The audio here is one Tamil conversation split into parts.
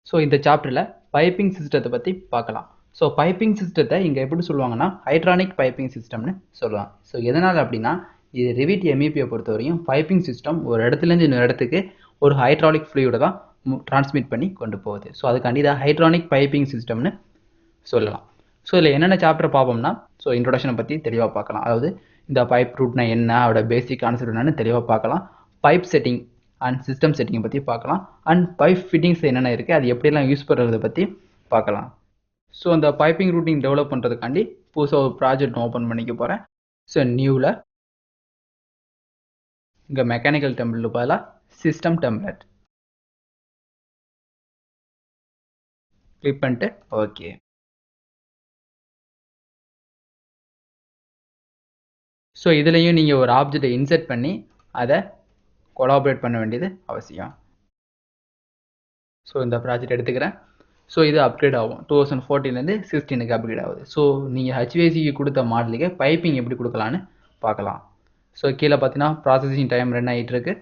ஸோ இந்த சாப்டரில் பைப்பிங் சிஸ்டத்தை பற்றி பார்க்கலாம். ஸோ பைப்பிங் சிஸ்டத்தை இங்கே எப்படி சொல்லுவாங்கன்னா ஹைட்ரானிக் பைப்பிங் சிஸ்டம்னு சொல்லுவாங்க. ஸோ எதனால் அப்படின்னா இது ரிவிட் எம்இபியை பொறுத்தவரையும் பைப்பிங் சிஸ்டம் ஒரு இடத்துலேருந்து இன்னொரு இடத்துக்கு ஒரு ஹைட்ராலிக் ஃப்ளூயிடை தான் டிரான்ஸ்மிட் பண்ணி கொண்டு போகுது. ஸோ அதுக்காண்டி தான் ஹைட்ரானிக் பைப்பிங் சிஸ்டம்னு சொல்லலாம். ஸோ இதில் என்னென்ன சாப்டர் பார்ப்போம்னா ஸோ இன்ட்ரோடக்ஷனை பற்றி தெளிவாக பார்க்கலாம். அதாவது இந்த பைப் ரூட்னா என்ன, அதோட பேசிக் கான்செப்ட் என்னன்னு தெளிவாக பார்க்கலாம். பைப் செட்டிங் அண்ட் சிஸ்டம் செட்டிங்கை பற்றி பார்க்கலாம். அண்ட் பைப் ஃபிட்டிங்ஸ் என்னென்ன இருக்குது, அது எப்படிலாம் யூஸ் பண்ணுறதை பற்றி பார்க்கலாம். ஸோ அந்த பைப்பிங் ரூட்டிங் டெவலப் பண்ணுறதுக்காண்டி புதுசாக ஒரு ப்ராஜெக்ட் ஓப்பன் பண்ணிக்க போகிறேன். ஸோ நியூவில் இங்கே மெக்கானிக்கல் டெம்ப்ளேட் பதிலாக சிஸ்டம் டெம்ப்ளேட் கிளிக் பண்ணிட்டு ஓகே. ஸோ இதுலேயும் நீங்கள் ஒரு ஆப்ஜெக்டை இன்சர்ட் பண்ணி அதை கொலாபரேட் பண்ண வேண்டியது அவசியம். ஸோ இந்த ப்ராஜெக்ட் எடுத்துக்கிறேன். ஸோ இது அப்கிரேட் ஆகும் 2014லேருந்து 16க்கு அப்கிரேட் ஆகுது. ஸோ நீங்கள் ஹெச்விசிக்கு கொடுத்த மாடலுக்கு பைப்பிங் எப்படி கொடுக்கலான்னு பார்க்கலாம். ஸோ கீழே பார்த்தீங்கன்னா ப்ராசஸிங் டைம் ரன் ஆகிட்டு இருக்கு.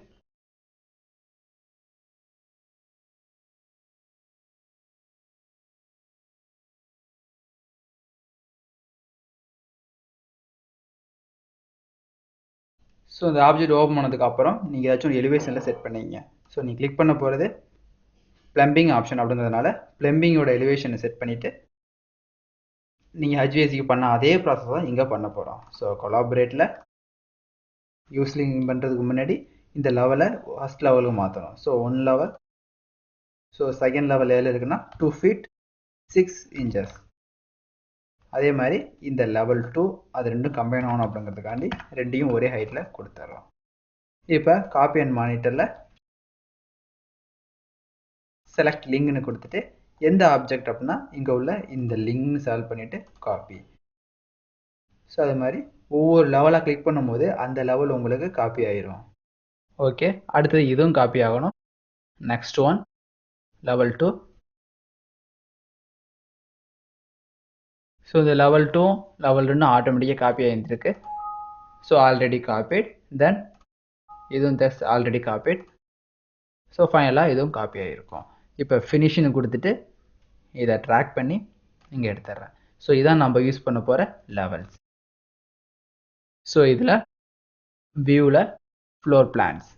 ஸோ இந்த ஆப்ஜெக்ட் ஓப்பன் பண்ணதுக்கப்புறம் நீங்கள் ஏதாச்சும் ஒரு எலிவேஷனில் செட் பண்ணிங்க. ஸோ நீங்கள் கிளிக் பண்ண போகிறது பிளம்பிங் ஆப்ஷன் அப்படின்றதுனால பிளம்பிங்கோட எலிவேஷனை செட் பண்ணிவிட்டு நீங்கள் ஹெச்விசிக்கு பண்ண அதே ப்ராசஸ் தான் இங்கே பண்ண போகிறோம். ஸோ கொலாபரேட்டில் யூஸ்லிங் பண்ணுறதுக்கு முன்னாடி இந்த லெவலை ஃபஸ்ட் லெவலுக்கு மாற்றணும். So 1 level. So second level எதில் இருக்குன்னா 2 feet 6 inches. அதே மாதிரி இந்த லெவல் 2 அது ரெண்டும் கம்பைன் ஆகணும் அப்படிங்கிறதுக்காண்டி ரெண்டையும் ஒரே ஹைட்டில் கொடுத்துட்றோம். இப்போ காப்பி அண்ட் மானிட்டரில் செலக்ட் லிங்க்னு கொடுத்துட்டு எந்த ஆப்ஜெக்ட் அப்படின்னா இங்கே உள்ள இந்த லிங்க்னு செலக்ட் பண்ணிவிட்டு காப்பி. ஸோ அது மாதிரி ஒவ்வொரு லெவலாக கிளிக் பண்ணும்போது அந்த லெவல் உங்களுக்கு காப்பி ஆயிரும். ஓகே, அடுத்தது இதுவும் காப்பி ஆகணும். Next one level 2. ஸோ இந்த லெவல் 2 லெவல் 2 ஆட்டோமேட்டிக்காக காப்பி ஆகிருக்கு. So already copied. தென் இதுவும் ஜஸ்ட் ஆல்ரெடி காப்பிட். ஸோ ஃபைனலாக இதுவும் காப்பி ஆகிருக்கும். இப்போ ஃபினிஷின்னு கொடுத்துட்டு இதை ட்ராக் பண்ணி இங்கே எடுத்துடுறேன். ஸோ இதான் நம்ம யூஸ் பண்ண போகிற லெவல்ஸ். ஸோ இதில் வியூவில் ஃப்ளோர் பிளான்ஸ்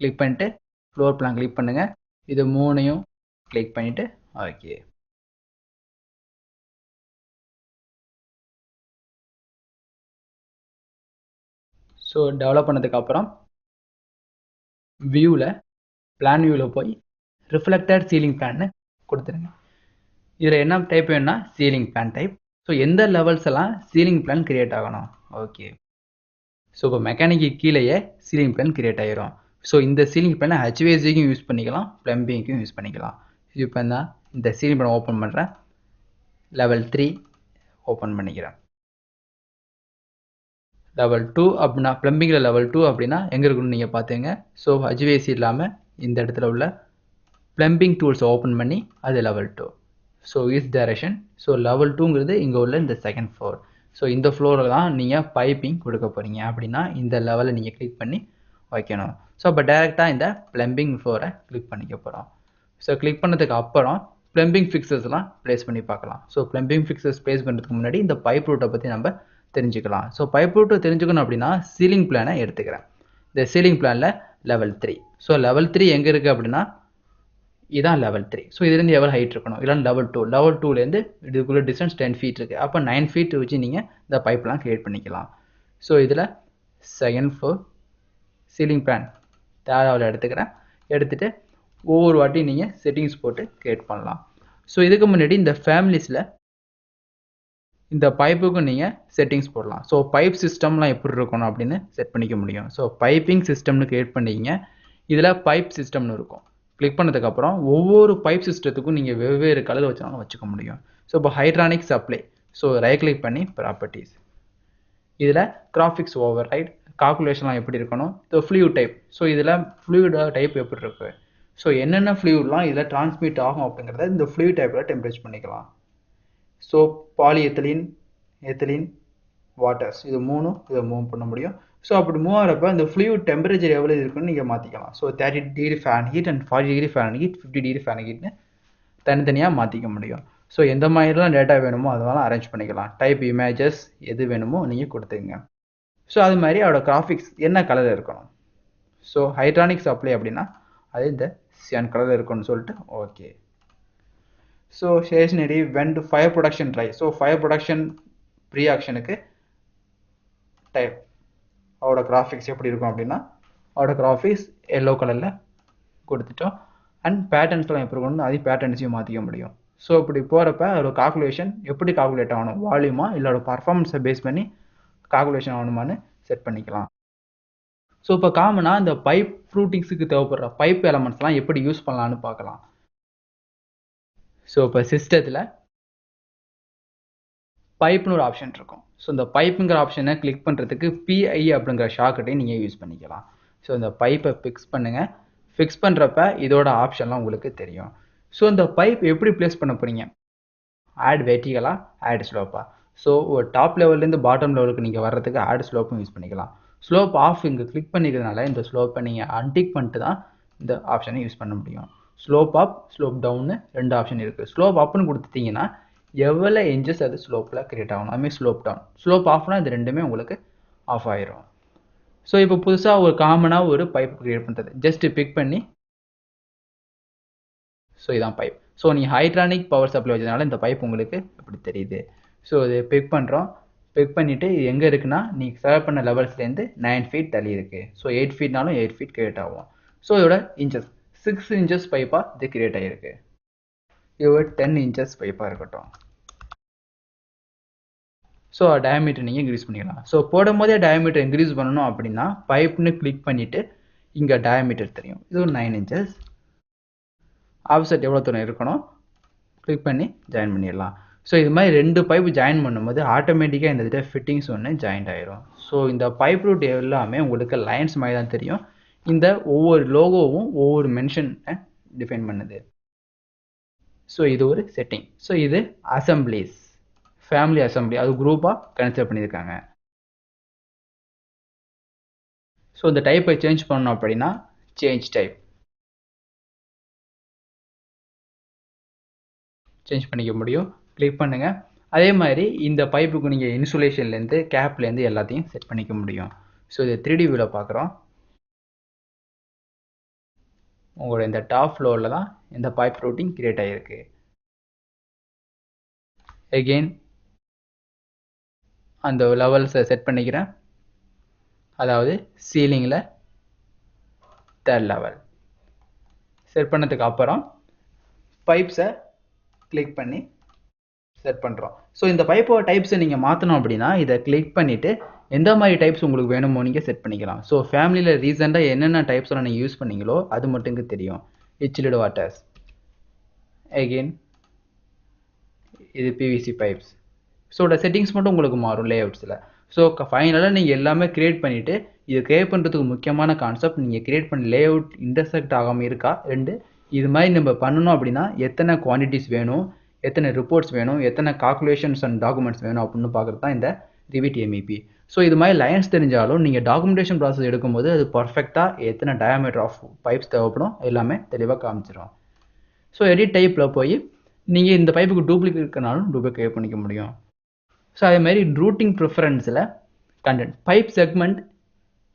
கிளிக் பண்ணிட்டு ஃப்ளோர் பிளான் கிளிக் பண்ணுங்கள். இது மூணையும் கிளிக் பண்ணிவிட்டு ஓகே. ஸோ டெவலப் பண்ணதுக்கப்புறம் வியூவில் பிளான் வியூவில் போய் ரிஃப்ளெக்டட் சீலிங் பிளான்னு கொடுத்துருங்க. இதில் என்ன டைப் வேணும்னா சீலிங் பிளான் டைப். ஸோ எந்த லெவல்ஸ் எல்லாம் சீலிங் பிளான் கிரியேட் ஆகணும். ஓகே. ஸோ இப்போ மெக்கானிக்கு கீழேயே சீலிங் பிளான் கிரியேட் ஆகிரும். ஸோ இந்த சீலிங் பிளானை ஹெச்விசிக்கும் யூஸ் பண்ணிக்கலாம், பிளம்பிங்க்கும் யூஸ் பண்ணிக்கலாம். இப்போ தான் இந்த சீலிங் பிளான் ஓப்பன் பண்ணுறேன். லெவல் 3 ஓப்பன் பண்ணிக்கிறேன். லெவல் 2 அப்படின்னா பிளம்பிங்கில் லெவல் 2 அப்படின்னா எங்கே இருக்குன்னு நீங்கள் பார்த்துங்க. ஸோ ஹெச்விசி இல்லாமல் இந்த இடத்துல உள்ள பிளம்பிங் டூல்ஸை ஓப்பன் பண்ணி அது level 2. So east direction. So level 2ங்கிறது இங்கே உள்ள இந்த செகண்ட் ஃப்ளோர். ஸோ இந்த ஃப்ளோரில் தான் நீங்கள் பைப்பிங் கொடுக்க போகிறீங்க அப்படின்னா இந்த லெவலை நீங்கள் கிளிக் பண்ணி வைக்கணும். ஸோ இப்போ டைரெக்டாக இந்த பிளம்பிங் ஃப்ளோரை கிளிக் பண்ணிக்க போகிறோம். ஸோ கிளிக் பண்ணதுக்கு அப்புறம் பிளம்பிங் ஃபிக்ஸஸ்லாம் ப்ளேஸ் பண்ணி பார்க்கலாம். ஸோ பிளம்பிங் ஃபிக்ஸஸ் ப்ளேஸ் பண்ணுறதுக்கு முன்னாடி இந்த பைப் ரூட்டை பற்றி நம்ம தெரிஞ்சுக்கலாம். ஸோ பைப் ரூட்டை தெரிஞ்சுக்கணும் அப்படின்னா சீலிங் பிளானை எடுத்துக்கிறேன். இந்த சீலிங் பிளானில் லெவல் 3. ஸோ லெவல் 3 எங்கே இருக்குது அப்படின்னா இதான் லெவல் 3. ஸோ இதுலேருந்து எவ்வளோ ஹைட் இருக்கணும், இல்லைன்னா லெவல் 2. லெவல் 2லேருந்து இதுக்குள்ள டிஸ்டன்ஸ் 10 feet இருக்குது. அப்போ 9 feet வச்சு நீங்கள் இந்த பைப்லாம் க்ரியேட் பண்ணிக்கலாம். ஸோ இதில் செகண்ட் ஃப்ளோர் சீலிங் பிளான் தேவையில் எடுத்துக்கிறேன். எடுத்துகிட்டு ஒவ்வொரு வாட்டியும் நீங்கள் செட்டிங்ஸ் போட்டு க்ரியேட் பண்ணலாம். ஸோ இதுக்கு முன்னாடி இந்த ஃபேமிலிஸில் இந்த பைப்புக்கும் நீங்கள் செட்டிங்ஸ் போடலாம். ஸோ பைப் சிஸ்டம்லாம் எப்படி இருக்கணும் அப்படின்னு செட் பண்ணிக்க முடியும். ஸோ பைப்பிங் சிஸ்டம்னு க்ரியேட் பண்ணிக்கிங்க. இதில் பைப் சிஸ்டம்னு இருக்கும். கிளிக் பண்ணதுக்கப்புறம் ஒவ்வொரு பைப் சிஸ்டத்துக்கும் நீங்கள் வெவ்வேறு கலர் வச்சாலும் வச்சுக்க முடியும். ஸோ இப்போ ஹைட்ரானிக் சப்ளை. ஸோ ரைட் கிளிக் பண்ணி ப்ராப்பர்ட்டிஸ். இதில் கிராஃபிக்ஸ் ஓவர் ரைட் கால்குலேஷன்லாம் எப்படி இருக்கணும். So fluid type. ஸோ இதில் ஃப்ளூயிட் டைப் எப்படி இருக்குது, ஸோ என்னென்ன ஃப்ளூயிட்லாம் இதில் டிரான்ஸ்மிட் ஆகும் அப்படிங்கிறத இந்த ஃப்ளூயிட் டைப்பில் டெம்பரேச்சர் பண்ணிக்கலாம். ஸோ பாலிஎத்திலீன், எத்திலீன், வாட்டர்ஸ் இது மூணும் இதை மூவ் பண்ண முடியும். ஸோ அப்படி மூவ் ஆகிறப்ப இந்த ஃப்ளூயிட் டெம்பரேச்சர் எவ்வளோ இருக்குன்னு நீங்கள் மாற்றிக்கலாம். So 30 degree Fahrenheit and 40 degree Fahrenheit 50 degree Fahrenheitனு தனித்தனியாக மாற்றிக்க முடியும். ஸோ எந்த மாதிரிலாம் டேட்டா வேணுமோ அதெல்லாம் அரேஞ்ச் பண்ணிக்கலாம். டைப் இமேஜஸ் எது வேணுமோ நீங்கள் கொடுத்துங்க. ஸோ அது மாதிரி அதோட கிராஃபிக்ஸ் என்ன கலர் இருக்கணும். ஸோ ஹைட்ரானிக் சப்ளை அப்படின்னா அது இந்த சியான் கலர் இருக்குன்னு சொல்லிட்டு okay. So stationary vent fire protection dry. So fire protection pre ஆக்ஷனுக்கு டைப் அவரோட கிராஃபிக்ஸ் எப்படி இருக்கும் அப்படின்னா அவரோட கிராஃபிக்ஸ் எல்லோ கலரில் கொடுத்துட்டோம். அண்ட் பேட்டர்ன்ஸ்லாம் எப்படி இருக்கணும் அதையும் பேட்டர்ன்ஸையும் மாற்றிக்க முடியும். ஸோ இப்படி போகிறப்ப அதோட கால்குலேஷன் எப்படி கால்குலேட் ஆகணும், வால்யூமா இல்லோட பர்ஃபார்மன்ஸை பேஸ் பண்ணி கால்குலேஷன் ஆகணுமான்னு செட் பண்ணிக்கலாம். ஸோ இப்போ காமனாக இந்த பைப் ஃப்ரூட்டிங்ஸுக்கு தேவைப்படுற பைப் எலமெண்ட்ஸ்லாம் எப்படி யூஸ் பண்ணலான்னு பார்க்கலாம். ஸோ இப்போ சிஸ்டத்தில் பைப்னு ஒரு ஆப்ஷன் இருக்கும். ஸோ இந்த பைப்புங்கிற ஆப்ஷனை கிளிக் பண்ணுறதுக்கு பிஐ அப்படிங்கிற ஷார்ட்கட்டையும் நீங்கள் யூஸ் பண்ணிக்கலாம். ஸோ இந்த பைப்பை ஃபிக்ஸ் பண்ணுங்கள். ஃபிக்ஸ் பண்ணுறப்ப இதோட ஆப்ஷன்லாம் உங்களுக்கு தெரியும். ஸோ இந்த பைப் எப்படி ப்ளேஸ் பண்ண போகிறீங்க, ஆட் வெர்டிகலா ஆட் ஸ்லோப்பா. ஸோ ஒரு டாப் லெவல்லேருந்து பாட்டம் லெவலுக்கு நீங்கள் வர்றதுக்கு ஆட் ஸ்லோப்பும் யூஸ் பண்ணிக்கலாம். ஸ்லோப் ஆஃப் இங்கே கிளிக் பண்ணிக்கிறதுனால இந்த ஸ்லோப்பை நீங்கள் அன்டிக் பண்ணிட்டு தான் இந்த ஆப்ஷனை யூஸ் பண்ண முடியும். ஸ்லோப் அப் ஸ்லோப் டவுன்னு 2 ஆப்ஷன் இருக்குது. ஸ்லோப் அப்னு கொடுத்துட்டிங்கன்னா எவ்வளோ இன்ச்சஸ் அது ஸ்லோப்பில் கிரியேட் ஆகணும், அதுமாதிரி ஸ்லோப் டவுன். ஸ்லோப் ஆஃப்னா இது ரெண்டுமே உங்களுக்கு ஆஃப் ஆயிரும். ஸோ இப்போ புதுசாக ஒரு காமனாக ஒரு பைப் கிரியேட் பண்ணுறது ஜஸ்ட் பிக் பண்ணி, ஸோ இதான் பைப். ஸோ நீங்கள் ஹைட்ரானிக் பவர் சப்ளை வச்சதுனால இந்த பைப் உங்களுக்கு இப்படி தெரியுது. ஸோ இது பிக் பண்ணுறோம். பிக் பண்ணிவிட்டு இது எங்கே இருக்குன்னா நீங்கள் செலக்ட் பண்ண லெவல்ஸ்லேருந்து 9 feet தள்ளி இருக்குது. ஸோ 8 feetனாலும் 8 feet கிரியேட் ஆகும். ஸோ இதோட இன்ச்சஸ் 6 inches பைப்பாக இது கிரியேட் ஆகிருக்கு. இது 10 inches பைப்பாக இருக்கட்டும். ஸோ டயமீட்டர் நீங்கள் இன்க்ரீஸ் பண்ணிக்கலாம். ஸோ போடும் போதே டயமீட்டர் இன்க்ரீஸ் பண்ணணும் அப்படின்னா பைப்னு கிளிக் பண்ணிவிட்டு இங்கே டயமீட்டர் தெரியும். இது ஒரு 9 inches. ஆஃப்செட் எவ்வளோ தூரம் இருக்கணும் கிளிக் பண்ணி ஜாயின் பண்ணிடலாம். ஸோ இது மாதிரி 2 பைப் ஜாயின் பண்ணும்போது ஆட்டோமேட்டிக்காக இந்த ஃபிட்டிங்ஸ் ஒன்று ஜாயின்ட் ஆயிரும். ஸோ இந்த பைப் ரூட் எல்லாமே உங்களுக்கு லைன்ஸ் மாதிரி தான் தெரியும். இந்த ஒவ்வொரு லோகோவும் ஒவ்வொரு மென்ஷனை டிஃபைன் பண்ணுது. ஸோ இது ஒரு செட்டிங். ஸோ இது அசம்பிளிஸ், ஃபேமிலி அசம்பிளி, அது குரூப்பாக கன்சிடர் பண்ணியிருக்காங்க. ஸோ இந்த டைப்பை சேஞ்ச் பண்ணணும் அப்படின்னா சேஞ்ச் டைப் சேஞ்ச் பண்ணிக்க முடியும். கிளிக் பண்ணுங்கள். அதே மாதிரி இந்த பைப்புக்கு நீங்கள் இன்சுலேஷன்லேருந்து கேப்லேருந்து எல்லாத்தையும் செட் பண்ணிக்க முடியும். ஸோ இது 3D வியூவில் பார்க்குறோம். உங்களோட இந்த டாப் ஃப்ளோரில் தான் இந்த பைப் ரூட்டிங் கிரியேட் ஆகிருக்கு. எகெயின் அந்த லெவல்ஸை செட் பண்ணிக்கிறேன். அதாவது சீலிங்கில் 3rd லெவல் செட் பண்ணதுக்கு அப்புறம் பைப்ஸை கிளிக் பண்ணி செட் பண்ணுறோம். ஸோ இந்த பைப்போட டைப்ஸை நீங்கள் மாற்றணும் அப்படின்னா இதை கிளிக் பண்ணிவிட்டு எந்த மாதிரி டைப்ஸ் உங்களுக்கு வேணுமோ நீங்கள் செட் பண்ணிக்கலாம். ஸோ ஃபேமிலியில் ரீசெண்டாக என்னென்ன டைப்ஸ்லாம் நீங்கள் யூஸ் பண்ணீங்களோ அது மட்டும் தெரியும். இச்சில்டு வாட்டர்ஸ், எகெயின் இது பிவிசி பைப்ஸ். ஸோ செட்டிங்ஸ் மட்டும் உங்களுக்கு மாறும் லேஅவுட்ஸில். ஸோ ஃபைனலாக நீங்கள் எல்லாமே க்ரியேட் பண்ணிவிட்டு இது க்ரியேட் பண்ணுறதுக்கு முக்கியமான கான்செப்ட் நீங்கள் க்ரியேட் பண்ண லேஅவுட் இன்டர்செக்ட் ஆகாமல் இருக்கா, 2 இது மாதிரி நம்ம பண்ணணும் அப்படின்னா எத்தனை குவான்டிட்டிஸ் வேணும், எத்தனை ரிப்போர்ட்ஸ் வேணும், எத்தனை கால்குலேஷன்ஸ் அண்ட் டாக்குமெண்ட்ஸ் வேணும் அப்படின்னு பார்க்குறது தான் இந்த ரிவிட் MEP. ஸோ இது மாதிரி லைன்ஸ் தெரிஞ்சாலும் நீங்கள் டாக்குமெண்டேஷன் ப்ராசஸ் எடுக்கும்போது அது பர்ஃபெக்டாக எத்தனை டயாமீட்டர் ஆஃப் பைப்ஸ் தேவைப்படும் எல்லாமே தெளிவாக காமிச்சிடும். ஸோ எடிட் டைப்பில் போய் நீங்கள் இந்த பைப்புக்கு டூப்ளிகேட் இருக்கனாலும் டூப்ளிகேட் பண்ணிக்க முடியும். ஸோ அதேமாதிரி ரூட்டிங் ப்ரிஃபரன்ஸில் content pipe segment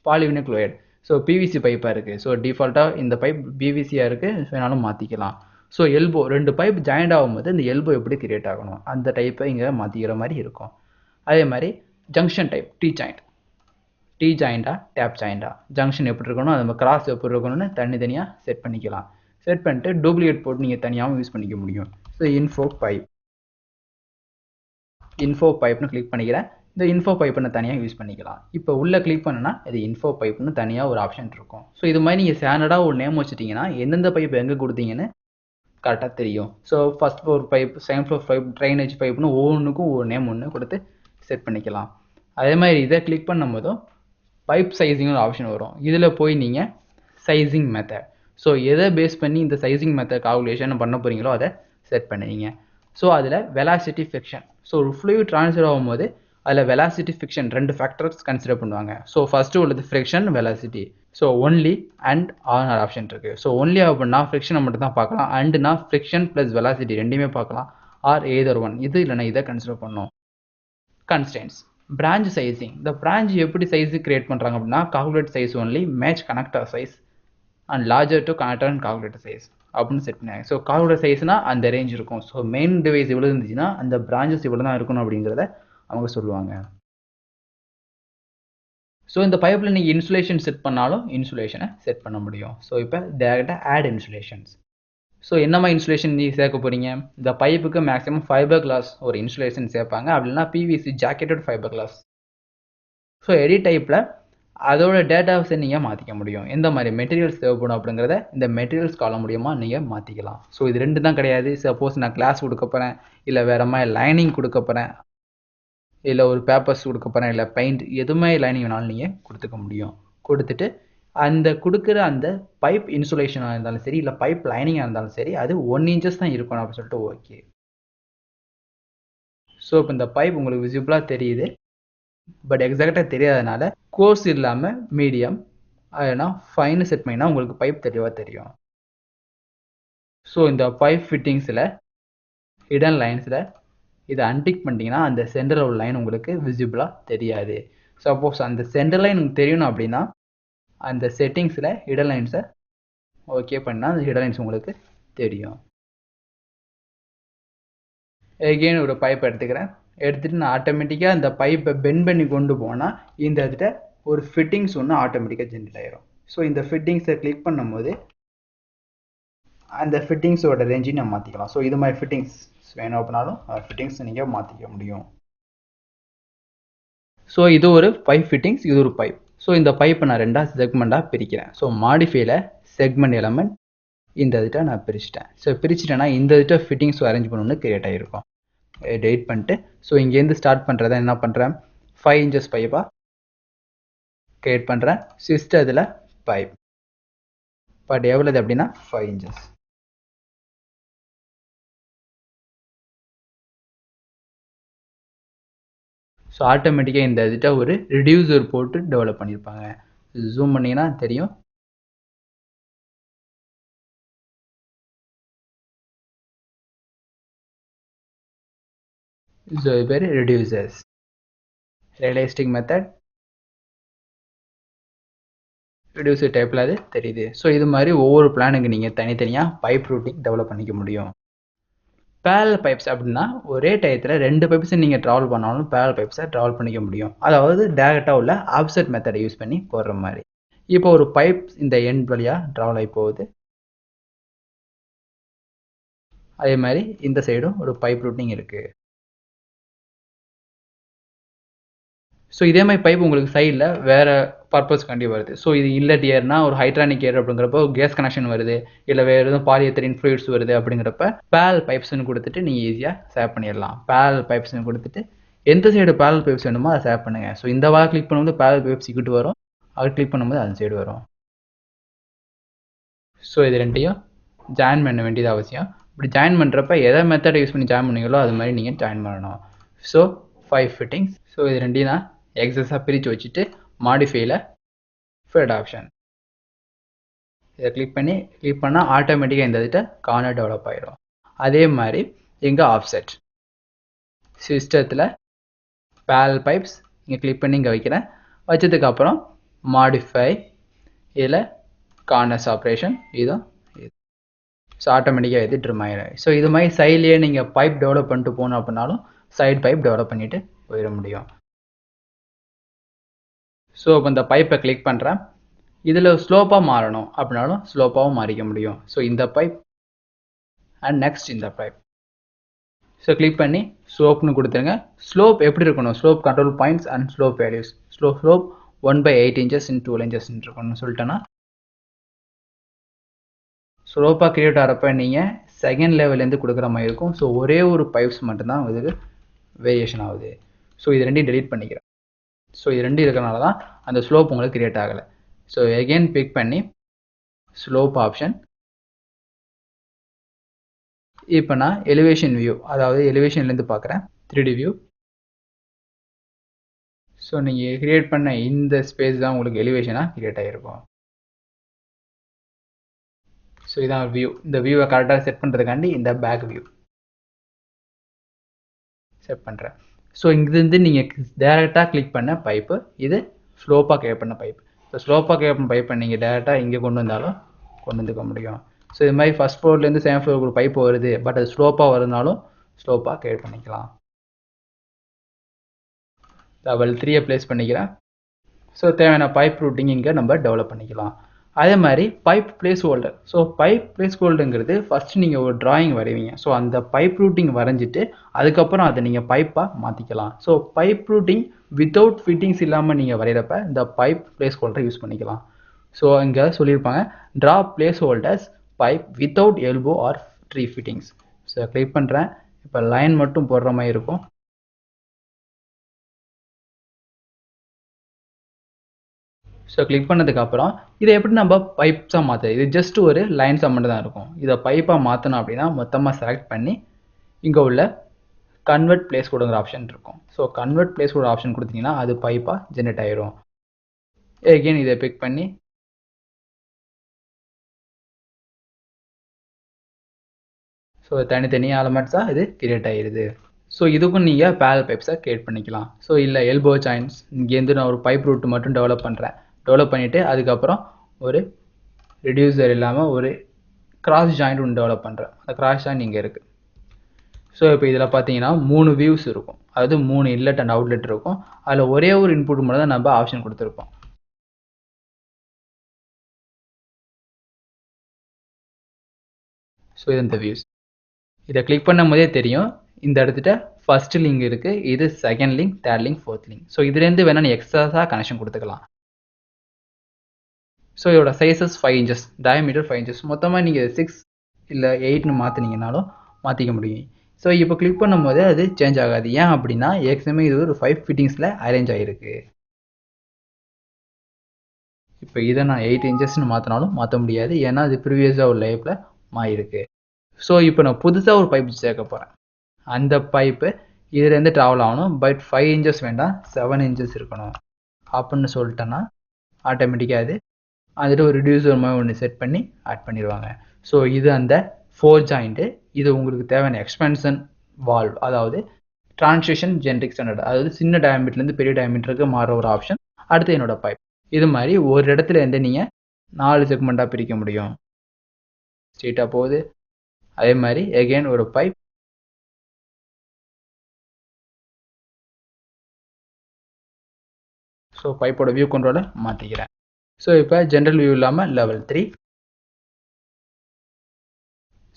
polyvinyl chloride. So PVC பைப்பாக இருக்குது. ஸோ டிஃபால்ட்டாக இந்த பைப் பிவிசியாக இருக்குது, வேணாலும் மாற்றிக்கலாம். ஸோ எல்போ 2 பைப் ஜாயிண்ட் ஆகும்போது இந்த எல்போ எப்படி கிரியேட் ஆகணும் அந்த டைப்பை இங்கே மாற்றிக்கிற மாதிரி இருக்கும். அதே மாதிரி ஜங்ஷன் டைப் டி ஜாயிண்டா டேப் ஜாயிண்டா, ஜங்ஷன் எப்படி இருக்கணும், அது மாதிரி கிராஸ் எப்படி இருக்கணும்னு தனித்தனியாக செட் பண்ணிக்கலாம். செட் பண்ணிட்டு டூப்ளிகேட் போட்டு நீங்கள் தனியாகவும் யூஸ் பண்ணிக்க முடியும். ஸோ இன்ஃபோ பைப்னு கிளிக் பண்ணிக்கிறேன். இந்த இன்ஃபோ பைப்புன்னு தனியாக யூஸ் பண்ணிக்கலாம். இப்போ உள்ளே கிளிக் பண்ணுன்னா இது இன்ஃபோ பைப்புன்னு தனியாக ஒரு ஆப்ஷன் இருக்கும். ஸோ இது மாதிரி நீங்கள் ஸ்டாண்டர்டாக ஒரு நேம் வச்சுட்டிங்கன்னா எந்தெந்த பைப் எங்கே கொடுத்தீங்கன்னு கரெக்டாக தெரியும். So first floor pipe, second floor pipe, drainage பைப்னு ஒவ்வொன்றுக்கும் ஒரு நேம் ஒன்று கொடுத்து செட் பண்ணிக்கலாம். அதே மாதிரி இதை கிளிக் பண்ணும் போதும் பைப் சைஸிங்னு ஒரு ஆப்ஷன் வரும். இதில் போய் நீங்கள் சைஸிங் மெத்தட், ஸோ எதை பேஸ் பண்ணி இந்த சைஸிங் மெத்தட் கால்குலேஷன் பண்ண போகிறீங்களோ அதை செட் பண்ணுவீங்க. ஸோ அதில் வெலாசிட்டி ஃபிக்ஷன், ஸோ ஒரு ஃப்ளூயிட் ட்ரான்ஸ்ஃபர் ஆகும்போது அதில் வெலாசிட்டி ஃபிக்ஷன் 2 ஃபேக்டர்ஸ் கன்சிடர் பண்ணுவாங்க. ஸோ ஃபஸ்ட்டு உள்ளது friction velocity. So only and or option இருக்குது. ஸோ ஒன்லி அப்படின்னா ஃப்ரிக்ஷனை மட்டும் தான் பார்க்கலாம். அண்டுனா ஃப்ரிக்ஷன் ப்ளஸ் வெலாசிட்டி ரெண்டுமே பார்க்கலாம். ஆர் ஏதர் ஒன் இது இல்லைனா இதை கன்சிடர் பண்ணணும். Constants branch sizing. இந்த பிரான்ச் எப்படி சைஸ் கிரியேட் பண்ணுறாங்க அப்படின்னா calculate size only match connector size and larger to connector and calculator size அப்படின்னு செட் பண்ணாங்க. ஸோ கால்குலேட்டர் சைஸ்னா அந்த ரேஞ்ச் இருக்கும். ஸோ மெயின் டிவைஸ் இவ்வளோ இருந்துச்சுன்னா அந்த பிரான்ச்சஸ் இவ்வளோ தான் இருக்கணும் அப்படிங்கிறத அவங்க சொல்லுவாங்க. ஸோ இந்த பைப்பில் நீங்கள் இன்சுலேஷன் செட் பண்ணாலும் இன்சுலேஷனை செட் பண்ண முடியும். ஸோ இப்போ டேரெக்டாக ஆட் இன்சுலேஷன்ஸ். ஸோ என்னமா இன்சுலேஷன் நீங்கள் சேர்க்க போகிறீங்க? இந்த பைப்புக்கு மேக்ஸிமம் ஃபைபர் கிளாஸ் ஒரு இன்சுலேஷன் சேர்ப்பாங்க. அப்படின்னா PVC jacketed fibre glass. So edit டைப்பில் அதோட டேட்டாஸை நீங்கள் மாற்றிக்க முடியும். எந்த மாதிரி மெட்டீரியல்ஸ் தேவைப்படும் அப்படிங்கிறத இந்த மெட்டீரியல்ஸ் காலம் மூலியமாக நீங்கள் மாற்றிக்கலாம். ஸோ இது ரெண்டு தான் கிடையாது. சப்போஸ் நான் கிளாஸ் கொடுக்க போகிறேன், இல்லை வேறு மாதிரி லைனிங் கொடுக்க போகிறேன், இல்லை ஒரு பேப்பர்ஸ் கொடுக்க போகிறேன், இல்லை பெயிண்ட் எதுவுமே லைனிங் வேணாலும் நீங்கள் கொடுத்துக்க முடியும். கொடுத்துட்டு அந்த கொடுக்குற அந்த பைப் இன்சுலேஷனாக இருந்தாலும் சரி, இல்லை பைப் லைனிங்காக இருந்தாலும் சரி, அது 1 inches தான் இருக்கணும் அப்படின்னு சொல்லிட்டு ஓகே. ஸோ இப்போ இந்த பைப் உங்களுக்கு விசிபிளாக தெரியுது. பட் எக்ஸாக்டாக தெரியாதனால கோர்ஸ் இல்லாமல் மீடியம் இல்லைனா ஃபைன் செட் பண்ணினா உங்களுக்கு பைப் தெளிவாக தெரியும். ஸோ இந்த பைப் ஃபிட்டிங்ஸில் ஹிடன் லைன்ஸில் இதை அன்டிக் பண்ணிட்டீங்கன்னா அந்த சென்டரில் உள்ள லைன் உங்களுக்கு விசிபிளாக தெரியாது. சப்போஸ் அந்த சென்டர் லைன் உங்களுக்கு தெரியணும் அப்படின்னா அந்த செட்டிங்ஸில் ஹிடன் லைன்ஸை ஓகே பண்ணால் அந்த ஹிடன் லைன்ஸ் உங்களுக்கு தெரியும். எகெயின் ஒரு பைப் எடுத்துக்கிறேன். எடுத்துகிட்டு நான் ஆட்டோமேட்டிக்காக அந்த பைப்பை பெண்ட் பண்ணி கொண்டு போனால் இந்த இடத்துல ஒரு ஃபிட்டிங்ஸ் ஒன்று ஆட்டோமேட்டிக்காக ஜென்ரேட் ஆகிரும். ஸோ இந்த ஃபிட்டிங்ஸை கிளிக் பண்ணும்போது அந்த ஃபிட்டிங்ஸோட ரேஞ்சையும் நம்ம மாற்றிக்கலாம். ஸோ இது மாதிரி ஃபிட்டிங்ஸ் வேணும் அப்படின்னாலும் ஃபிட்டிங்ஸ் நீங்கள் மாற்றிக்க முடியும். ஸோ இது ஒரு பைப் ஃபிட்டிங்ஸ், இது ஒரு பைப். ஸோ இந்த பைப்பை நான் ரெண்டாக செக்மெண்ட்டாக பிரிக்கிறேன். ஸோ மாடிஃபைல செக்மெண்ட் எலமெண்ட் இந்த இதுட்ட நான் பிரிச்சிட்டேன். ஸோ பிரிச்சுட்டேன்னா இந்த இதுட்ட ஃபிட்டிங்ஸ் அரேஞ்ச் பண்ணணும்னு கிரியேட் ஆகிருக்கும். டெலிட் பண்ணிட்டு ஸோ இங்கேருந்து ஸ்டார்ட் பண்ணுறத என்ன பண்ணுறேன், 5 inches பைப்பாக கிரியேட் பண்ணுறேன். சிஸ்டத்தில் பைப் பட் எவ்வளவு அப்படின்னா 5 inches. ஸோ ஆட்டோமேட்டிக்காக இந்த இதுட்ட ஒரு ரிடியூசர் போட்டு டெவலப் பண்ணியிருப்பாங்க. ஜூம் பண்ணிங்கன்னா தெரியும். ஸோ இது பேர் ரெடியூசர்ஸ் ரியலிஸ்டிக் மெத்தட். ரெடியூசர் டைப்பில் அது தெரியுது. ஸோ இது மாதிரி ஒவ்வொரு பிளானுக்கு நீங்கள் தனித்தனியாக பைப் ரூட்டிங் டெவலப் பண்ணிக்க முடியும். பேரல் பைப்ஸ் அப்படின்னா ஒரே டயத்தில் 2 பைப்ஸை நீங்கள் ட்ராவல் பண்ணாலும் பேரல் பைப்ஸை ட்ராவல் பண்ணிக்க முடியும். அதாவது டேரெக்டாக உள்ள ஆப்செட் மெத்தடை யூஸ் பண்ணி போடுற மாதிரி. இப்போ ஒரு பைப் இந்த எண்ட் வழியாக ட்ராவல் ஆகி போகுது. அதே மாதிரி இந்த சைடும் ஒரு பைப் ரூட்டிங் இருக்குது. ஸோ இதே மாதிரி பைப் உங்களுக்கு சைடில் வேறு பர்பஸ்க்காண்டி வருது. ஸோ இது இல்லட் ஏர்னா ஒரு ஹைட்ரானிக் ஏர் அப்படிங்கிறப்போ கேஸ் கனெக்ஷன் வருது, இல்லை வேறு எதுவும் பாலியத்தரின் ஃப்ளூயிட்ஸ் வருது அப்படிங்கிறப்ப பேரல் பைப்ஸ்ன்னு கொடுத்துட்டு நீங்கள் ஈஸியாக சேவ் பண்ணிடலாம். பேரல் பைப்ஸ்ன்னு கொடுத்துட்டு எந்த சைடு பேரல் பைப்ஸ் வேணுமோ அதை சேவ் பண்ணுங்கள். ஸோ இந்த வாரம் கிளிக் பண்ணும்போது பேரல் பைப்ஸ் இக்கிட்டு வரும், அது கிளிக் பண்ணும்போது அந்த சைடு வரும். ஸோ இது ரெண்டையும் ஜாயின் பண்ண வேண்டியது அவசியம். இப்படி ஜாயின் பண்ணுறப்ப எதை மெத்தடை யூஸ் பண்ணி ஜாயின் பண்ணீங்களோ அது மாதிரி நீங்கள் ஜாயின் பண்ணணும். So 5 fittings. ஸோ இது ரெண்டையும் நான் எக்ஸஸாக பிரித்து வச்சுட்டு மாடிஃபைல ஃபெட் ஆப்ஷன் இதை கிளிக் பண்ணால் ஆட்டோமேட்டிக்காக இந்த இதுட்ட கார்னர் டெவலப் ஆகிடும். அதே மாதிரி எங்கே ஆஃப்செட் சிஸ்டத்தில் பேரல் பைப்ஸ் இங்கே கிளிக் பண்ணி இங்கே வைக்கிறேன். வச்சதுக்கப்புறம் மாடிஃபை இதில் கார்னர்ஸ் ஆப்ரேஷன் இதுவும் இது. ஸோ ஆட்டோமேட்டிக்காக இது ட்ரிம் ஆகிடும். ஸோ இது மாதிரி சைட்லேயே நீங்கள் பைப் டெவலப் பண்ணிட்டு போகணும் அப்படின்னாலும் சைட் பைப் டெவலப் பண்ணிவிட்டு போயிட முடியும். ஸோ இப்போ இந்த பைப்பை கிளிக் பண்ணுறேன். இதில் ஸ்லோப்பாக மாறணும் அப்படின்னாலும் ஸ்லோப்பாகவும் மாறிக்க முடியும். ஸோ இந்த பைப் அண்ட் நெக்ஸ்ட் இந்த பைப். ஸோ கிளிக் பண்ணி ஸ்லோப்னு கொடுத்துருங்க. ஸ்லோப் எப்படி இருக்கணும், slope control points and slope values. Slope 1/8 inches in 12 inches இருக்கணும்னு சொல்லிட்டேன்னா ஸ்லோப்பாக கிரியேட் ஆகிறப்ப நீங்கள் செகண்ட் லெவல்லேருந்து கொடுக்குற மாதிரி இருக்கும். ஸோ ஒரே ஒரு பைப்ஸ் மட்டும்தான் இதுக்கு வேரியேஷன் ஆகுது. ஸோ இது ரெண்டையும் டெலீட் பண்ணிக்கிறேன். ஸோ இது ரெண்டு இருக்கிறனால தான் அந்த ஸ்லோப் உங்களுக்கு கிரியேட் ஆகலை. ஸோ எகெயின் பிக் பண்ணி ஸ்லோப் ஆப்ஷன். இப்போ நான் எலிவேஷன் வியூ, அதாவது எலிவேஷன்லேருந்து பார்க்குறேன் 3D வியூ. ஸோ நீங்கள் கிரியேட் பண்ண இந்த ஸ்பேஸ் தான் உங்களுக்கு எலிவேஷனாக கிரியேட் ஆகிருக்கும். ஸோ இதான் வியூ. இந்த வியூவை கரெக்டாக செட் பண்ணுறதுக்காண்டி இந்த பேக் வியூ செட் பண்ணுறேன். ஸோ இங்கிருந்து நீங்கள் டேரெக்டாக கிளிக் பண்ண பைப்பு, இது ஸ்லோப்பாக கிரியேட் பண்ண பைப். ஸோ ஸ்லோப்பாக கிரியேட் பண்ண பைப்பை நீங்கள் டேரெக்டாக இங்கே கொண்டு வந்தாலும் கொண்டு வந்துக்க முடியும். ஸோ இது மாதிரி ஃபஸ்ட் ஃப்ளோர்லேருந்து செகண்ட் ஃப்ளோருக்கு ஒரு பைப் வருது, பட் அது ஸ்லோப்பாக வருதுனாலும் ஸ்லோப்பாக கிரியேட் பண்ணிக்கலாம். லெவல் 3 ப்ளேஸ் பண்ணிக்கிறேன். ஸோ தேவையான பைப் ரூட்டிங் இங்கே நம்ம டெவலப் பண்ணிக்கலாம். அதே மாதிரி pipe place holder. So pipe place ஹோல்டருங்கிறது ஃபஸ்ட்டு நீங்கள் ஒரு டிராயிங் வரைவீங்க. ஸோ அந்த பைப் ரூட்டிங் வரைஞ்சிட்டு அதுக்கப்புறம் அதை நீங்கள் பைப்பாக மாற்றிக்கலாம். So pipe routing without fittings இல்லாமல் நீங்கள் வரைகிறப்ப இந்த பைப் பிளேஸ் ஹோல்டரை யூஸ் பண்ணிக்கலாம். ஸோ இங்கே சொல்லியிருப்பாங்க draw place holders pipe without elbow or tree fittings. So click பண்ணுறேன். இப்போ லைன் மட்டும் போடுற மாதிரி இருக்கும். ஸோ கிளிக் பண்ணதுக்கப்புறம் இதை எப்படி நம்ம பைப்ஸாக மாற்ற, இது ஜஸ்ட் ஒரு லைன்ஸாக மட்டும் தான் இருக்கும். இதை பைப்பாக மாற்றணும் அப்படின்னா மொத்தமாக செலக்ட் பண்ணி இங்கே உள்ள கன்வெர்ட் பிளேஸ் கொடுங்கிற ஆப்ஷன் இருக்கும். ஸோ கன்வெர்ட் பிளேஸ் கூட ஆப்ஷன் கொடுத்தீங்கன்னா அது பைப்பாக ஜென்ரேட் ஆயிரும். எகெயின் இதை பிக் பண்ணி ஸோ தனித்தனி எலமெண்ட்ஸாக இது கிரியேட் ஆகிடுது. ஸோ இதுக்கும் நீங்கள் பேரல் பைப்ஸை கிரியேட் பண்ணிக்கலாம். ஸோ இல்லை எல்போ ஜாயின்ஸ், இங்கேருந்து நான் ஒரு பைப் ரூட் மட்டும் டெவலப் பண்ணுறேன். டெவலப் பண்ணிவிட்டு அதுக்கப்புறம் ஒரு ரெடியூசர் இல்லாமல் ஒரு கிராஸ் ஜாயிண்ட் ஒன்று டெவலப் பண்ணுறேன். அந்த கிராஸ் ஜாயிண்ட் இங்கே இருக்குது. ஸோ இப்போ இதில் பார்த்தீங்கன்னா 3 வியூஸ் இருக்கும். அதாவது 3 இன்லெட் அண்ட் அவுட்லெட் இருக்கும். அதில் ஒரே ஒரு இன்புட் மட்டும் தான் நம்ம ஆப்ஷன் கொடுத்துருப்போம். ஸோ இது இந்த வியூஸ். இதை கிளிக் பண்ணும் போதே தெரியும் இந்த இடத்துல ஃபர்ஸ்ட் லிங்க் இருக்குது, இது second link, third link, fourth link. So இதுலேருந்து வேணால் நீ எக்ஸ்ட்ராஸாக கனெக்ஷன் கொடுத்துக்கலாம். ஸோ இதோட சைஸஸ் 5 inches, டயமீட்டர் 5 inches. மொத்தமாக நீங்கள் 6 இல்லை 8ன்னு மாற்றினீங்கனாலும் மாற்றிக்க முடியும். ஸோ இப்போ கிளிக் பண்ணும்போது அது சேஞ்ச் ஆகாது. ஏன் அப்படின்னா ஏற்கனவே இது ஒரு 5 ஃபிட்டிங்ஸில் அரேஞ்ச் ஆகிருக்கு. இப்போ இதை நான் 8 inchesன்னு மாற்றினாலும் மாற்ற முடியாது, ஏன்னா அது ப்ரீவியஸாக ஒரு லைஃப்பில் மாறிருக்கு. ஸோ இப்போ நான் புதுசாக ஒரு பைப் சேர்க்க போகிறேன். அந்த பைப்பு இதுலேருந்து ட்ராவல் ஆகணும், பட் 5 inches வேண்டாம், 7 inches இருக்கணும் அப்படின்னு சொல்லிட்டேன்னா ஆட்டோமேட்டிக்காக அது அதில் ஒரு ரெடியூசர் மாதிரி ஒன்று செட் பண்ணி ஆட் பண்ணிடுவாங்க. ஸோ இது அந்த 4 ஜாயிண்ட்டு. இது உங்களுக்கு தேவையான எக்ஸ்பென்ஷன் வால்வ், அதாவது டிரான்சிஷன் ஜென்ரிக் ஸ்டாண்டர்ட், அதாவது சின்ன டயமீட்டர்லேருந்து பெரிய டயமீட்டருக்கு மாற ஒரு ஆப்ஷன். அடுத்து என்னோட பைப். இது மாதிரி ஒரு இடத்துல இருந்து நீங்கள் 4 செக்மெண்ட்டாக பிரிக்க முடியும். ஸ்ட்ரெயிட்டாக போகுது. அதே மாதிரி எகெயின் ஒரு பைப். ஸோ பைப்போட வியூ கண்ட்ரோலை மாற்றிக்கிறேன். ஸோ இப்போ ஜென்ரல் வியூ இல்லாமல் லெவல் 3.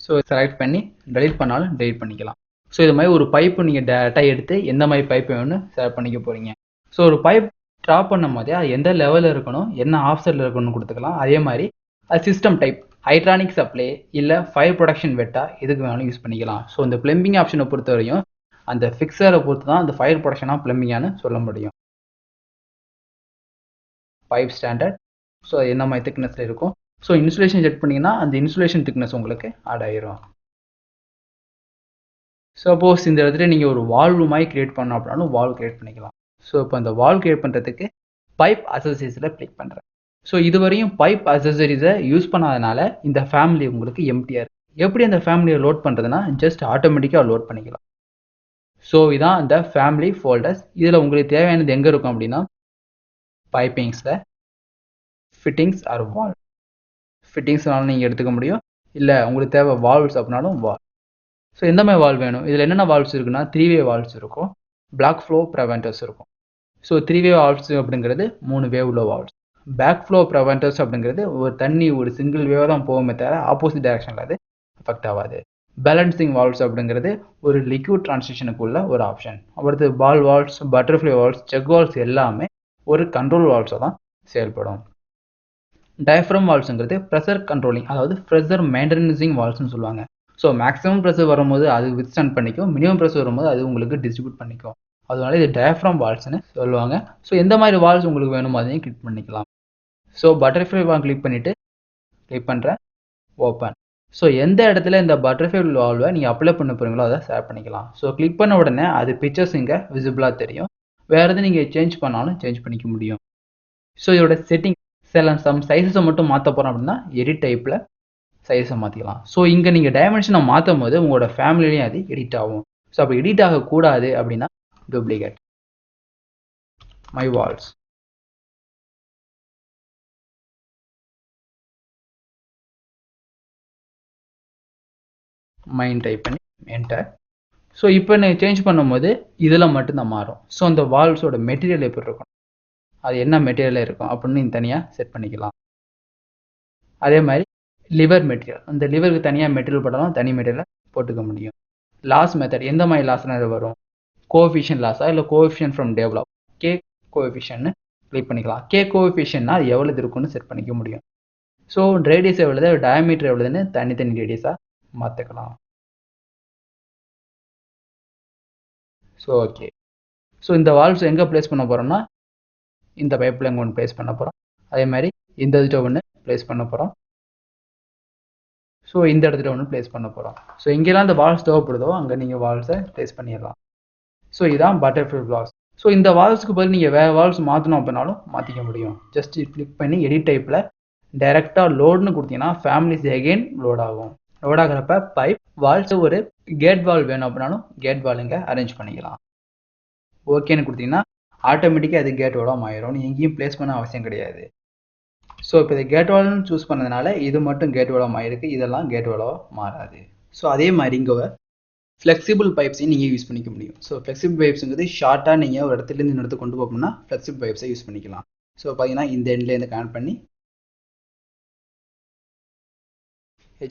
ஸோ செலக்ட் பண்ணி டெலிட் பண்ணாலும் டெலிட் பண்ணிக்கலாம். ஸோ இது மாதிரி ஒரு பைப்பு நீங்கள் டேரெக்டாக எடுத்து எந்த மாதிரி பைப் வேணும்னு செலக்ட் பண்ணிக்க போகிறீங்க. ஸோ ஒரு பைப் ட்ரா பண்ணும் போதே அது எந்த லெவலில் இருக்கணும், என்ன ஆஃப்செட்டில் இருக்கணும்னு கொடுத்துக்கலாம். அதே மாதிரி அது சிஸ்டம் டைப், ஹைட்ரானிக் சப்ளை இல்லை ஃபயர் ப்ரொடக்ஷன் வெட்டா, எதுக்கு வேணாலும் யூஸ் பண்ணிக்கலாம். ஸோ இந்த பிளம்பிங் ஆப்ஷனை பொறுத்த வரையும் அந்த ஃபிக்ஸரை பொறுத்து தான் அந்த ஃபயர் ப்ரொடக்ஷனாக பிளம்பிங்கானு சொல்ல முடியும். பைப் ஸ்டாண்டர்ட், ஸோ என்ன மாதிரி திக்னஸில் இருக்கும். ஸோ இன்சுலேஷன் செட் பண்ணிங்கன்னா அந்த இன்சுலேஷன் திக்னஸ் உங்களுக்கு ஆட் ஆயிரும். சப்போஸ் இந்த இடத்துல நீங்கள் ஒரு வால்வு மாதிரி கிரியேட் பண்ணோம் அப்படின்னாலும் வால்வ் கிரியேட் பண்ணிக்கலாம். ஸோ இப்போ அந்த வால்வ் கிரியேட் பண்ணுறதுக்கு பைப் அசசரிஸில் கிளிக் பண்ணுறேன். ஸோ இதுவரையும் பைப் அசசரிஸை யூஸ் பண்ணாதனால இந்த ஃபேமிலி உங்களுக்கு எம்டிஆர். எப்படி அந்த ஃபேமிலியை லோட் பண்ணுறதுனா ஜஸ்ட் ஆட்டோமேட்டிக்காக லோட் பண்ணிக்கலாம். ஸோ இதான் அந்த ஃபேமிலி ஃபோல்டர்ஸ். இதில் உங்களுக்கு தேவையானது எங்கே இருக்கும் அப்படின்னா பைப்பிங்ஸில் ஃபிட்டிங்ஸ் ஆர் வால்வ். ஃபிட்டிங்ஸ்னாலும் நீங்கள் எடுத்துக்க முடியும், இல்லை உங்களுக்கு தேவை வால்வ்ஸ் அப்படின்னாலும் வால்வ். ஸோ எந்த மாதிரி வால்வ் வேணும், இதில் என்னென்ன வால்வ்ஸ் இருக்குன்னா 3-way வால்வ்ஸ் இருக்கும், பிளாக் ஃப்ளோ ப்ரிவென்டர்ஸ் இருக்கும். ஸோ 3-way வால்வ்ஸ் அப்படிங்கிறது 3 வேவ் உள்ள வால்வ்ஸ். பேக் ஃப்ளோ ப்ரிவென்டர்ஸ் அப்படிங்கிறது ஒரு தண்ணி ஒரு சிங்கிள் வேவ் தான் போகுமே தவிர ஆப்போசிட் டைரக்ஷனில் அது அஃபெக்ட் ஆகாது. பேலன்சிங் வால்வ்ஸ் அப்படிங்கிறது ஒரு லிக்விட் டிரான்சிஷனுக்கு உள்ள ஒரு ஆப்ஷன். அடுத்து ball valves, butterfly valves, check valves எல்லாமே ஒரு கண்ட்ரோல் வால்வ்ஸாக தான் செயல்படும். டயஃப்ரம் வால்வ்ஸுங்கிறது ப்ரெஷர் கண்ட்ரோலிங், அதாவது ப்ரெஷர் மெயின்டெனன்சிங் வால்வ்ஸ்னு சொல்லுவாங்க. ஸோ மேக்ஸிமம் ப்ரெஷர் வரும்போது அது வித்ஸ்டாண்ட் பண்ணிக்கும், மினிமம் ப்ரெஷர் வரும்போது அது உங்களுக்கு டிஸ்ட்ரிபியூட் பண்ணிக்கும். அதனால இது டயஃப்ரம் வால்வ்ஸ்னு சொல்லுவாங்க. ஸோ எந்த மாதிரி வால்வ்ஸ் உங்களுக்கு வேணுமோ அதையும் கிளிக் பண்ணிக்கலாம். ஸோ பட்டர்ஃப்ளை வால்வ் கிளிக் பண்ணிவிட்டு கிளிக் பண்ணுறேன், ஓப்பன். ஸோ எந்த இடத்துல இந்த பட்டர்ஃப்ளை வால்வை நீங்கள் அப்ளை பண்ண போகிறீங்களோ அதை செலக்ட் பண்ணிக்கலாம். ஸோ கிளிக் பண்ண உடனே அது பிக்சர்ஸ் இங்கே விசிபிளாக தெரியும். வேறு எதுவும் நீங்கள் சேஞ்ச் பண்ணாலும் சேஞ்ச் பண்ணிக்க முடியும். ஸோ இதோட செட்டிங் சம் சைஸஸை மட்டும் மாற்ற போகிறோம் அப்படின்னா எடிட் டைப்பில் சைஸை மாற்றிக்கலாம். ஸோ இங்கே நீங்கள் டைமென்ஷனை மாற்றும் போது உங்களோட ஃபேமிலிலையும் அது எடிட் ஆகும். ஸோ அப்போ எடிட் ஆகக்கூடாது அப்படின்னா duplicate my values. Mine type பண்ணி என்டர். ஸோ இப்போ நீங்கள் சேஞ்ச் பண்ணும்போது இதில் மட்டும்தான் மாறும். ஸோ அந்த வால்ஸோட மெட்டீரியல் எப்படி இருக்கும், அது என்ன மெட்டீரியலாக இருக்கும் அப்படின்னு நீங்கள் தனியாக செட் பண்ணிக்கலாம். அதே மாதிரி லிவர் மெட்டீரியல், அந்த லிவருக்கு தனியாக மெட்டீரியல் போட்டாலும் தனி மெட்டீரியலை போட்டுக்க முடியும். லாஸ் மெத்தட் எந்த மாதிரி லாஸ்னால் வரும், கோஎஃபிஷியன்ட் லாஸா இல்லை கோஎஃபிஷியன்ட் ஃப்ரம் டெவலப், கே கோஎஃபிஷியன்ட்னு கிளிக் பண்ணிக்கலாம். கே கோஎஃபிஷியன்ட்னா அது எவ்வளோ இருக்குன்னு செட் பண்ணிக்க முடியும். ஸோ ரேடியஸ் எவ்வளோது, டயமீட்டர் எவ்வளோதுன்னு தனித்தனி ரேடியஸாக மாற்றிக்கலாம். So okay. ஸோ இந்த வால்வ்ஸ் எங்கே ப்ளேஸ் பண்ண போகிறோம்னா இந்த பைப்பில் எங்கே ஒன்று ப்ளேஸ் பண்ண போகிறோம். அதே மாதிரி இந்த இடத்துல ஒன்று ப்ளேஸ் பண்ண போகிறோம். ஸோ இந்த இடத்துல ஒன்று ப்ளேஸ் பண்ண போகிறோம். ஸோ எங்கெல்லாம் இந்த வால்ஸ் தேவைப்படுதோ அங்கே நீங்கள் வால்ஸை ப்ளேஸ் பண்ணிடலாம். ஸோ இதுதான் பட்டர்ஃப்ளை வால்ஸ். ஸோ இந்த வால்ஸுக்கு பதில் நீங்கள் வேறு வால்ஸ் மாற்றணும் அப்படின்னாலும் மாற்றிக்க முடியும். ஜஸ்ட் கிளிக் பண்ணி எடிட் டைப்பில் டைரெக்டாக லோடுன்னு கொடுத்தீங்கன்னா ஃபேமிலிஸ் எகெயின் லோட் ஆகும். லோட் ஆகிறப்ப பைப் வால்ஸ் ஒரு கேட் வால் வேணும் அப்படின்னாலும் கேட் வால் இங்கே அரேஞ்ச் பண்ணிக்கலாம். ஓகேன்னு கொடுத்தீங்கன்னா ஆட்டோமேட்டிக்காக அது கேட் வாலாக ஆயிரும். எங்கேயும் ப்ளேஸ் பண்ண அவசியம் கிடையாது. ஸோ இப்போ இது கேட் வால்னு சூஸ் பண்ணதுனால இது மட்டும் கேட் வாலாக ஆயிருக்கு, இதெல்லாம் கேட் வாலாக மாறாது. ஸோ அதே மாதிரி இங்கே ஃப்ளெக்சிபிள் பைப்ஸையும் நீங்கள் யூஸ் பண்ணிக்க முடியும். ஸோ ஃப்ளெக்சிபிள் பைப்ஸுங்கிறது ஷார்ட்டாக நீங்கள் ஒரு இடத்துலேருந்து இன்னொரு இடத்துக்கு கொண்டு போகணும்னா ஃப்ளெக்சிபிள் பைப்ஸை யூஸ் பண்ணிக்கலாம். ஸோ பார்த்தீங்கன்னா இந்த எண்ட்லேருந்து கனெக்ட் பண்ணி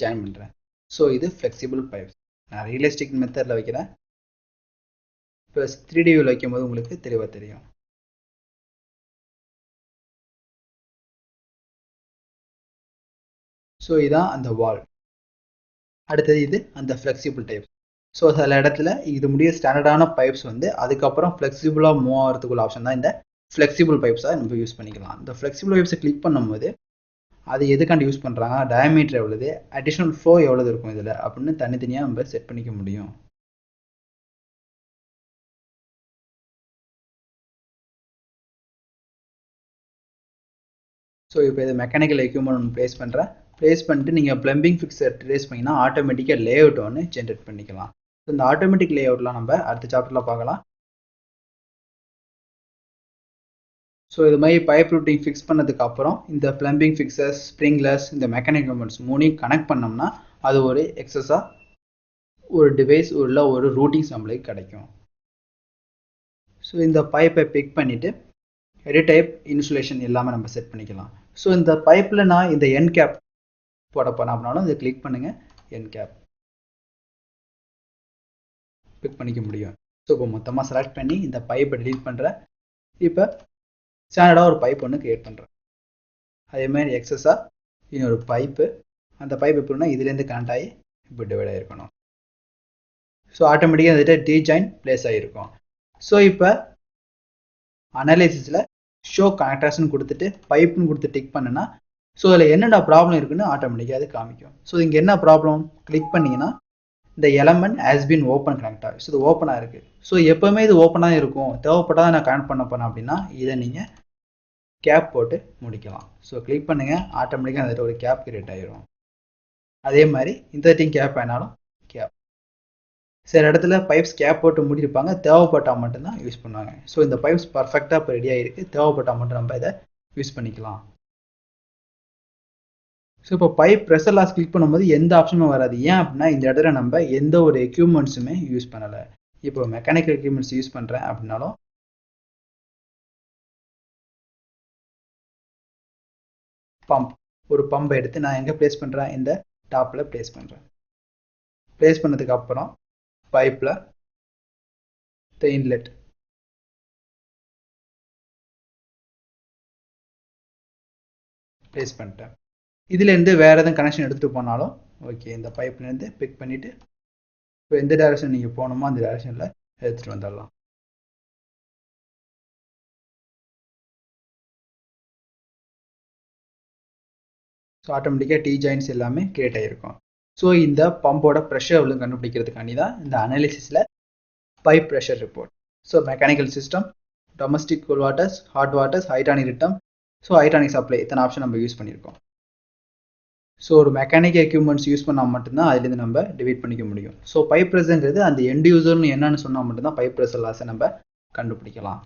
ஜாயின் பண்ணுறேன். ஸோ இது ஃப்ளெக்சிபிள் பைப்ஸ். நான் ரியலிஸ்டிக் மெத்தடில் வைக்கிறேன். இப்போ 3D வியூவில் வைக்கும்போது உங்களுக்கு தெளிவாக தெரியும். ஸோ இதான் அந்த வால். அடுத்தது இது அந்த ஃப்ளெக்சிபிள் டைப். ஸோ சில இடத்துல இது முடிய ஸ்டாண்டர்டான பைப்ஸ் அதுக்கப்புறம் ஃப்ளெக்சிபிளாக மூவ் ஆகிறதுக்குள்ள ஆப்ஷன் தான் இந்த ஃப்ளெக்சிபிள் பைப்ஸாக நம்ம யூஸ் பண்ணிக்கலாம். இந்த ஃப்ளெக்சிபிள் பைப்ஸை கிளிக் பண்ணும்போது அது எதுக்காண்டி யூஸ் பண்ணுறாங்க, டயமீட்டர் எவ்வளவு, அடிஷ்னல் ஃப்ளோ எவ்வளவு இருக்கும் இதில் அப்படின்னு தனித்தனியாக நம்ம செட் பண்ணிக்க முடியும். ஸோ இப்போ இது மெக்கானிக்கல் எக்யூப்மெண்ட் ஒன்று ப்ளேஸ் பண்ணுறேன். ப்ளேஸ் பண்ணிட்டு நீங்கள் ப்ளம்பிங் ஃபிக்ஸர் ட்ரேஸ் பண்ணிங்கன்னா ஆட்டோமேட்டிக்காக லே அவுட் ஒன்று ஜென்ரேட் பண்ணிக்கலாம். ஸோ இந்த ஆட்டோமேட்டிக் லே அவுட்லாம் நம்ம அடுத்த சாப்டரில் பார்க்கலாம். ஸோ இது மாதிரி பைப் ரூட்டிங் ஃபிக்ஸ் பண்ணதுக்கு அப்புறம் இந்த ப்ளம்பிங் ஃபிக்சர்ஸ், ஸ்ப்ரிங்லர்ஸ், இந்த மெக்கானிக் எக்யூப்மெண்ட்ஸ் மூணையும் கனெக்ட் பண்ணோம்னா அது ஒரு எக்ஸஸாக ஒரு டிவைஸ் உள்ள ஒரு ரூட்டிங்ஸ் நம்மளுக்கு கிடைக்கும். ஸோ இந்த பைப்பை பிக் பண்ணிவிட்டு எடிட் டைப், இன்சுலேஷன் எல்லாமே நம்ம செட் பண்ணிக்கலாம். ஸோ இந்த பைப்பில் நான் இந்த என் கேப் போட போனேன் அப்படின்னாலும் இதை கிளிக் பண்ணுங்கள், என் கேப் பிக் பண்ணிக்க முடியும். ஸோ இப்போ மொத்தமாக செலக்ட் பண்ணி இந்த பைப்பை டெலீட் பண்ணுறேன். இப்போ ஸ்டாண்டர்டாக ஒரு பைப் ஒன்று க்ரியேட் பண்ணுறேன். அதேமாதிரி எக்ஸஸாக இன்னொரு பைப்பு, அந்த பைப் எப்படின்னா இதுலேருந்து கனெக்ட் ஆகி இப்போ டிவைட் ஆகிருக்கணும். ஸோ ஆட்டோமேட்டிக்காக வந்துட்டு டி ஜாயின் ப்ளேஸ் ஆகிருக்கும். ஸோ இப்போ அனாலிசிஸில் ஷோ கனெக்டர்ஸ்ன்னு கொடுத்துட்டு பைப்புன்னு கொடுத்து டிக் பண்ணுன்னா ஸோ அதில் என்னென்ன ப்ராப்ளம் இருக்குன்னு ஆட்டோமேட்டிக்காக அது காமிக்கும். ஸோ இங்கே என்ன ப்ராப்ளம் கிளிக் பண்ணிங்கன்னா இந்த எலமெண்ட் ஹேஸ் பீன் ஓப்பன் கனெக்டாக. ஸோ இது ஓப்பனாக இருக்குது. ஸோ எப்போவுமே இது ஓப்பனாக இருக்கும், தேவைப்பட்டால் நான் கனெக்ட் பண்ண போனேன் அப்படின்னா இதை நீங்கள் கேப் போட்டு முடிக்கலாம். ஸோ கிளிக் பண்ணுங்கள், ஆட்டோமேட்டிக்காக அதில் ஒரு கேப் கிரியேட் ஆகிரும். அதே மாதிரி இந்த கேப் வேணாலும் கேப். சில இடத்துல பைப்ஸ் கேப் போட்டு முடியிருப்பாங்க, தேவைப்பட்டால் மட்டும்தான் யூஸ் பண்ணுவாங்க. ஸோ இந்த பைப்ஸ் பர்ஃபெக்டாக இப்போ ரெடி ஆகிருக்கு, தேவைப்பட்டால் மட்டும் நம்ம இதை யூஸ் பண்ணிக்கலாம். ஸோ இப்போ பைப் ப்ரெஷர் லாஸ் கிளிக் பண்ணும்போது எந்த ஆப்ஷனும் வராது. ஏன் அப்படின்னா இந்த இடத்துல நம்ம எந்த ஒரு எக்யூப்மெண்ட்ஸுமே யூஸ் பண்ணலை. இப்போ மெக்கானிக்கல் எக்யூப்மெண்ட்ஸ் யூஸ் பண்ணுறேன் அப்படின்னாலும் பம்ப், ஒரு பம்பை எடுத்து நான் எங்கே ப்ளேஸ் பண்ணுறேன், இந்த டாப்பில் ப்ளேஸ் பண்ணுறேன். ப்ளேஸ் பண்ணதுக்கு அப்புறம் பைப்பில் இந்த இன்லெட் ப்ளேஸ் பண்ணிட்டேன். இதுலேருந்து வேறு எதுவும் கனெக்ஷன் எடுத்துகிட்டு போனாலும் ஓகே, இந்த பைப்லேருந்து பிக் பண்ணிவிட்டு இப்போ எந்த டைரக்ஷன் நீங்கள் போகணுமோ அந்த டைரக்ஷனில் எடுத்துகிட்டு வந்துடலாம். ஸோ ஆட்டோமேட்டிக்காக டி ஜாயின்ஸ் எல்லாமே கிரியேட் ஆகிருக்கும். ஸோ இந்த பம்போட ப்ரெஷர் எவ்வளோ கண்டுபிடிக்கிறதுக்காண்டி தான் இந்த அனாலிசிஸில் pipe pressure report. So mechanical system, domestic cool waters, hot waters, hydronic return, so hydronic supply இத்தனை ஆப்ஷன் நம்ம யூஸ் பண்ணியிருக்கோம். ஸோ ஒரு மெக்கானிக் எக்யூப்மெண்ட்ஸ் யூஸ் பண்ணால் மட்டும்தான் அதுலேருந்து நம்ம டிவைட் பண்ணிக்க முடியும். ஸோ பைப் ப்ரெஷர்ங்கிறது அந்த எண்ட் யூசர்னு என்னன்னு சொன்னால் மட்டும்தான் பைப் ப்ரெஷர் லாஸை நம்ம கண்டுபிடிக்கலாம்.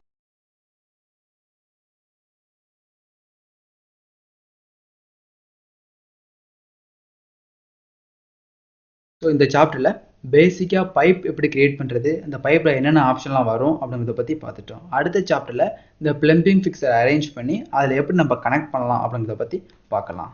ஸோ இந்த சாப்டரில் பேசிக்காக பைப் எப்படி கிரியேட் பண்ணுறது, அந்த பைப்பில் என்னென்ன ஆப்ஷன்லாம் வரும் அப்படிங்கிறத பற்றி பார்த்துட்டோம். அடுத்த சாப்டரில் இந்த பிளம்பிங் ஃபிக்ஸரை அரேஞ்ச் பண்ணி அதில் எப்படி நம்ம கனெக்ட் பண்ணலாம் அப்படிங்கிறத பற்றி பார்க்கலாம்.